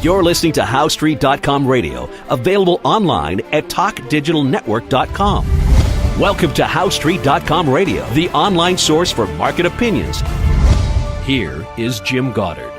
You're listening to HowStreet.com radio, available online at TalkDigitalNetwork.com. Welcome to HowStreet.com radio, the online source for market opinions. Here is Jim Goddard.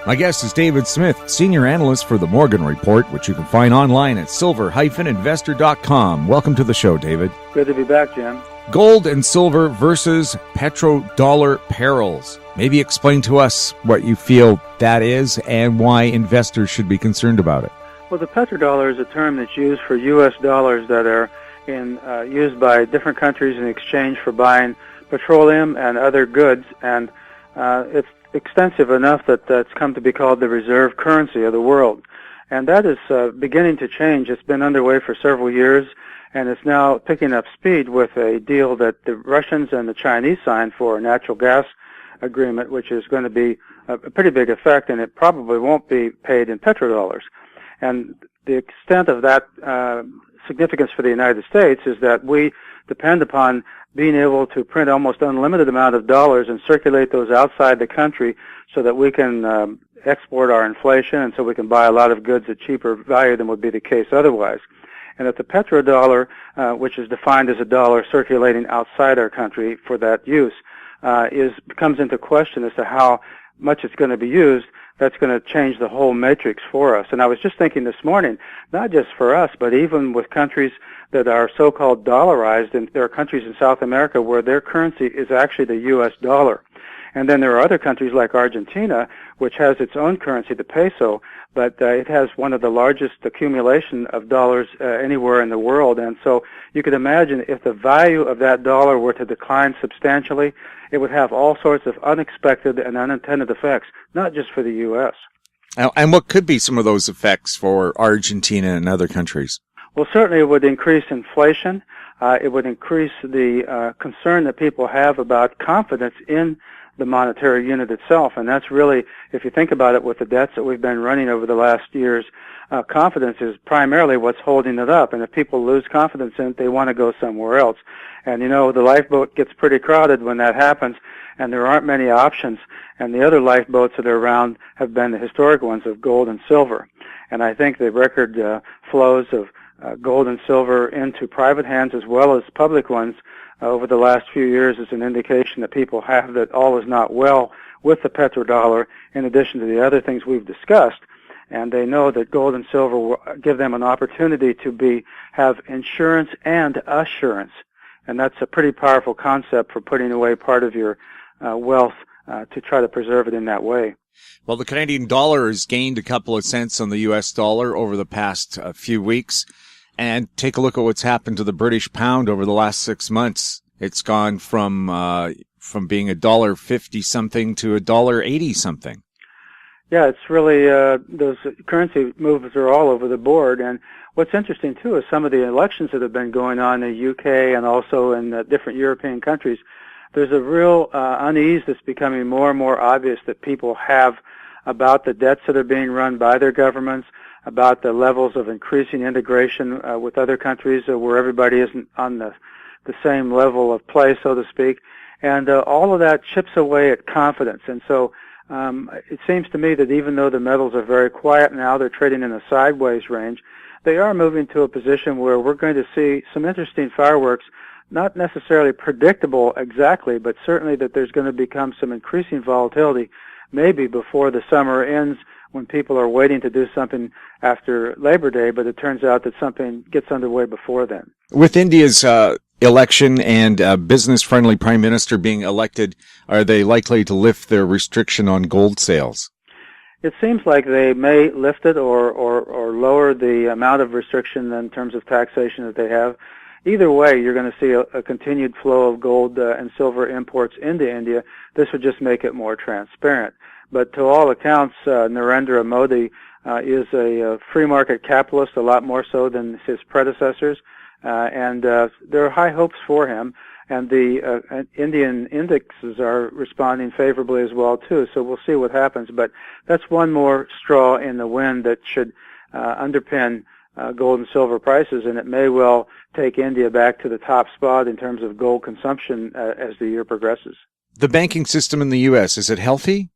My guest is David Smith, Senior Analyst for the Morgan Report, which you can find online at silver-investor.com. Welcome to the show, David. Good to be back, Jim. Gold and silver versus petrodollar perils. Maybe explain to us what you feel that is and why investors should be concerned about it. Well, the petrodollar is a term that's used for U.S. dollars that are used by different countries in exchange for buying petroleum and other goods, and it's extensive enough that it's come to be called the reserve currency of the world. And that is beginning to change. It's been underway for several years, and it's now picking up speed with a deal that the Russians and the Chinese signed for a natural gas agreement, which is going to be a pretty big effect, and it probably won't be paid in petrodollars. And the extent of that significance for the United States is that we depend upon being able to print almost unlimited amount of dollars and circulate those outside the country so that we can export our inflation, and so we can buy a lot of goods at cheaper value than would be the case otherwise. And that the petrodollar, which is defined as a dollar circulating outside our country for that use, comes into question as to how much it's going to be used. That's going to change the whole matrix for us. And I was just thinking this morning, not just for us, but even with countries that are so-called dollarized, and there are countries in South America where their currency is actually the U.S. dollar. And then there are other countries like Argentina, which has its own currency, the peso, but it has one of the largest accumulation of dollars anywhere in the world. And so you could imagine if the value of that dollar were to decline substantially, it would have all sorts of unexpected and unintended effects, not just for the U.S. And what could be some of those effects for Argentina and other countries? Well, certainly it would increase inflation. It would increase the concern that people have about confidence in the monetary unit itself. And that's really, if you think about it, with the debts that we've been running over the last years, confidence is primarily what's holding it up. And if people lose confidence in it, they want to go somewhere else. And, you know, the lifeboat gets pretty crowded when that happens, and there aren't many options. And the other lifeboats that are around have been the historic ones of gold and silver. And I think the record flows of gold and silver into private hands as well as public ones over the last few years is an indication that people have that all is not well with the petrodollar, in addition to the other things we've discussed. And they know that gold and silver will give them an opportunity to have insurance and assurance. And that's a pretty powerful concept for putting away part of your wealth to try to preserve it in that way. Well, the Canadian dollar has gained a couple of cents on the U.S. dollar over the past few weeks. And take a look at what's happened to the British pound over the last 6 months. It's gone from being $1.50 something to $1.80 something. Yeah, it's really those currency moves are all over the board. And what's interesting too is some of the elections that have been going on in the UK and also in different European countries. There's a real unease that's becoming more and more obvious that people have about the debts that are being run by their governments, about the levels of increasing integration with other countries where everybody isn't on the same level of play, so to speak. And all of that chips away at confidence. And so it seems to me that even though the metals are very quiet now, they're trading in a sideways range, they are moving to a position where we're going to see some interesting fireworks, not necessarily predictable exactly, but certainly that there's going to become some increasing volatility maybe before the summer ends, when people are waiting to do something after Labor Day, but it turns out that something gets underway before then. With India's election and business-friendly prime minister being elected, are they likely to lift their restriction on gold sales? It seems like they may lift it or lower the amount of restriction in terms of taxation that they have. Either way, you're going to see a continued flow of gold and silver imports into India. This would just make it more transparent. But to all accounts, Narendra Modi is a free market capitalist, a lot more so than his predecessors, and there are high hopes for him. And the Indian indexes are responding favorably as well too. So we'll see what happens. But that's one more straw in the wind that should underpin gold and silver prices, and it may well take India back to the top spot in terms of gold consumption as the year progresses. The banking system in the U.S., is it healthy?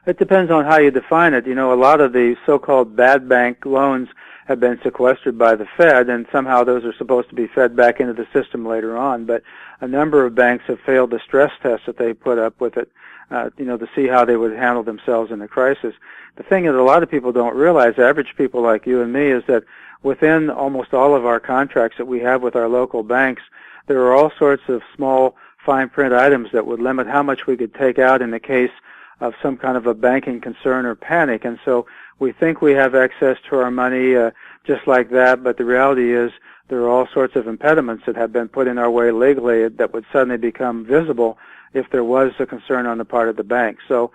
It depends on how you define it. You know, a lot of the so-called bad bank loans have been sequestered by the Fed, and somehow those are supposed to be fed back into the system later on. But a number of banks have failed the stress test that they put up with it, to see how they would handle themselves in a crisis. The thing that a lot of people don't realize, average people like you and me, is that within almost all of our contracts that we have with our local banks, there are all sorts of small fine print items that would limit how much we could take out in the case of some kind of a banking concern or panic. And so we think we have access to our money just like that, but the reality is there are all sorts of impediments that have been put in our way legally that would suddenly become visible if there was a concern on the part of the bank. So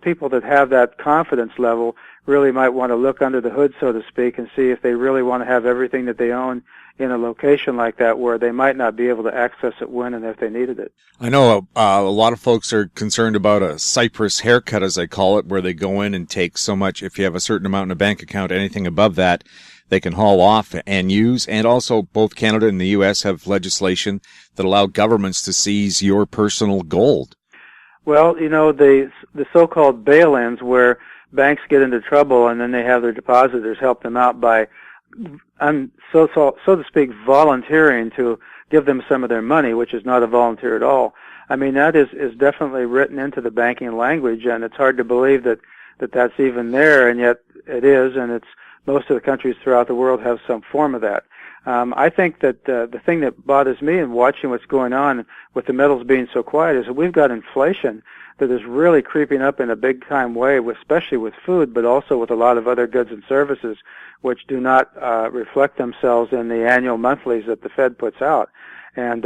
people that have that confidence level really might want to look under the hood, so to speak, and see if they really want to have everything that they own in a location like that where they might not be able to access it when and if they needed it. I know a lot of folks are concerned about a Cypress haircut, as I call it, where they go in and take so much. If you have a certain amount in a bank account, anything above that, they can haul off and use. And also both Canada and the U.S. have legislation that allow governments to seize your personal gold. Well, you know, the so-called bail-ins where banks get into trouble and then they have their depositors help them out by, so to speak, volunteering to give them some of their money, which is not a volunteer at all. I mean, that is definitely written into the banking language, and it's hard to believe that that's even there, and yet it is, and it's most of the countries throughout the world have some form of that. I think that the thing that bothers me in watching what's going on with the metals being so quiet is that we've got inflation that is really creeping up in a big-time way, especially with food, but also with a lot of other goods and services, which do not reflect themselves in the annual monthlies that the Fed puts out. And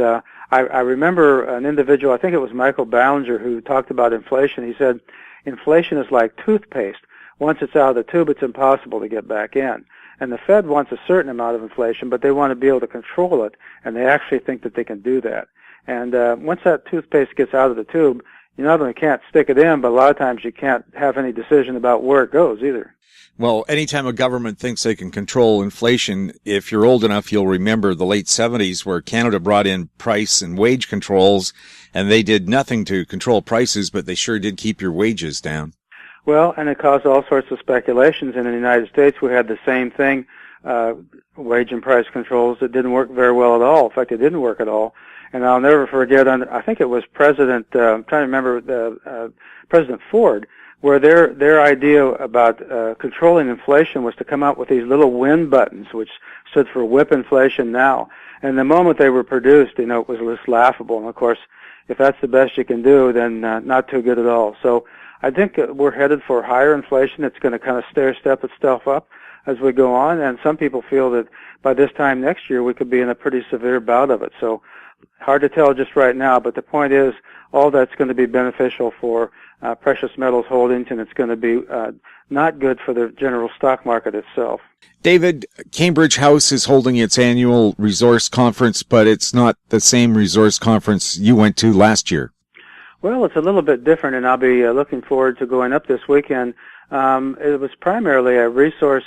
I remember an individual, I think it was Michael Ballinger, who talked about inflation. He said, inflation is like toothpaste. Once it's out of the tube, it's impossible to get back in. And the Fed wants a certain amount of inflation, but they want to be able to control it, and they actually think that they can do that. And once that toothpaste gets out of the tube, you not only can't stick it in, but a lot of times you can't have any decision about where it goes either. Well, anytime a government thinks they can control inflation, if you're old enough, you'll remember the late 70s where Canada brought in price and wage controls, and they did nothing to control prices, but they sure did keep your wages down. Well, and it caused all sorts of speculations. And in the United States, we had the same thing, wage and price controls that didn't work very well at all. In fact, it didn't work at all. And I'll never forget, I think it was I'm trying to remember, President Ford, where their idea about controlling inflation was to come out with these little win buttons, which stood for whip inflation now. And the moment they were produced, it was just laughable. And of course, if that's the best you can do, then not too good at all. So I think we're headed for higher inflation. It's going to kind of stair-step itself up as we go on, and some people feel that by this time next year we could be in a pretty severe bout of it. So hard to tell just right now, but the point is all that's going to be beneficial for precious metals holdings, and it's going to be not good for the general stock market itself. David, Cambridge House is holding its annual resource conference, but it's not the same resource conference you went to last year. Well, it's a little bit different, and I'll be looking forward to going up this weekend. It was primarily a resource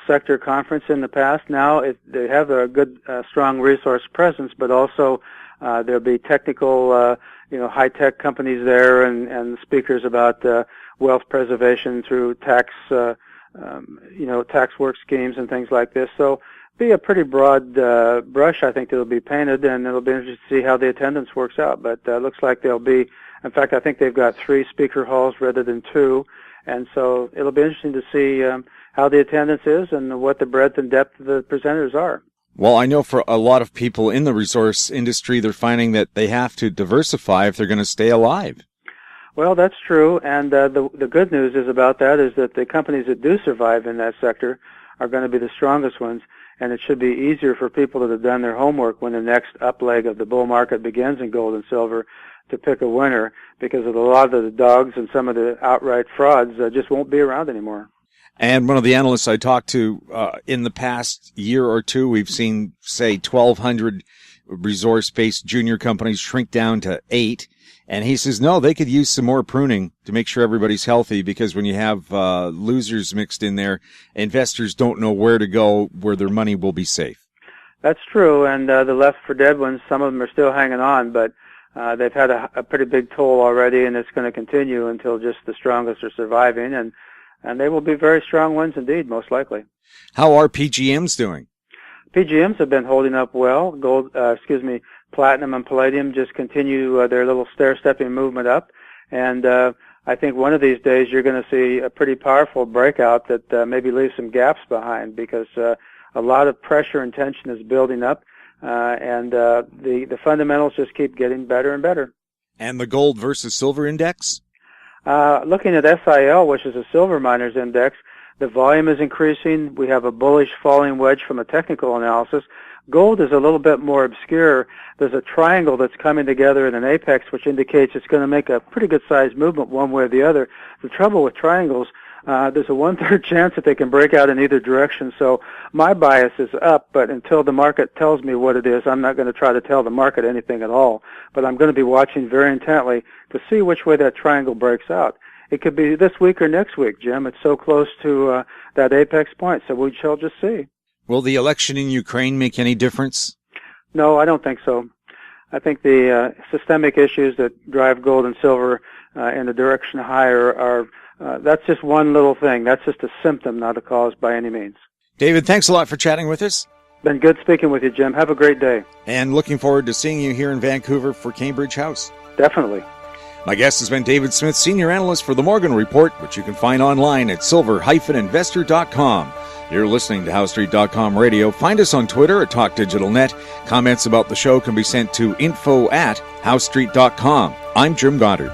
sector conference in the past. Now they have a good, strong resource presence, but also there'll be technical, high-tech companies there and speakers about wealth preservation through tax, tax work schemes and things like this. So be a pretty broad brush, I think, that'll be painted, and it'll be interesting to see how the attendance works out. But looks like there'll be, in fact, I think they've got 3 speaker halls rather than 2, and so it'll be interesting to see how the attendance is and what the breadth and depth of the presenters are. Well, I know for a lot of people in the resource industry, they're finding that they have to diversify if they're going to stay alive. Well, that's true, and the good news is about that is that the companies that do survive in that sector are going to be the strongest ones. And it should be easier for people that have done their homework when the next up leg of the bull market begins in gold and silver to pick a winner, because of a lot of the dogs and some of the outright frauds just won't be around anymore. And one of the analysts I talked to in the past year or two, we've seen, say, 1,200 resource-based junior companies shrink down to 8. And he says, no, they could use some more pruning to make sure everybody's healthy, because when you have losers mixed in there, investors don't know where to go, where their money will be safe. That's true, and the left for dead ones, some of them are still hanging on, but They've had a pretty big toll already, and it's going to continue until just the strongest are surviving, and they will be very strong ones indeed, most likely. How are PGMs doing? PGMs have been holding up well. Platinum and palladium just continue their little stair-stepping movement up, and I think one of these days you're going to see a pretty powerful breakout that maybe leaves some gaps behind, because a lot of pressure and tension is building up, and the fundamentals just keep getting better and better. And the gold versus silver index? Looking at SIL, which is a silver miners index, the volume is increasing. We have a bullish falling wedge from a technical analysis. Gold is a little bit more obscure. There's a triangle that's coming together in an apex, which indicates it's going to make a pretty good-sized movement one way or the other. The trouble with triangles, there's a 1/3 chance that they can break out in either direction. So my bias is up, but until the market tells me what it is, I'm not going to try to tell the market anything at all. But I'm going to be watching very intently to see which way that triangle breaks out. It could be this week or next week, Jim. It's so close to that apex point, so we shall just see. Will the election in Ukraine make any difference? No, I don't think so. I think the systemic issues that drive gold and silver in the direction higher are, that's just one little thing. That's just a symptom, not a cause by any means. David, thanks a lot for chatting with us. Been good speaking with you, Jim. Have a great day. And looking forward to seeing you here in Vancouver for Cambridge House. Definitely. My guest has been David Smith, Senior Analyst for the Morgan Report, which you can find online at silver-investor.com. You're listening to HowStreet.com radio. Find us on Twitter at TalkDigitalNet. Comments about the show can be sent to info@HowStreet.com. I'm Jim Goddard.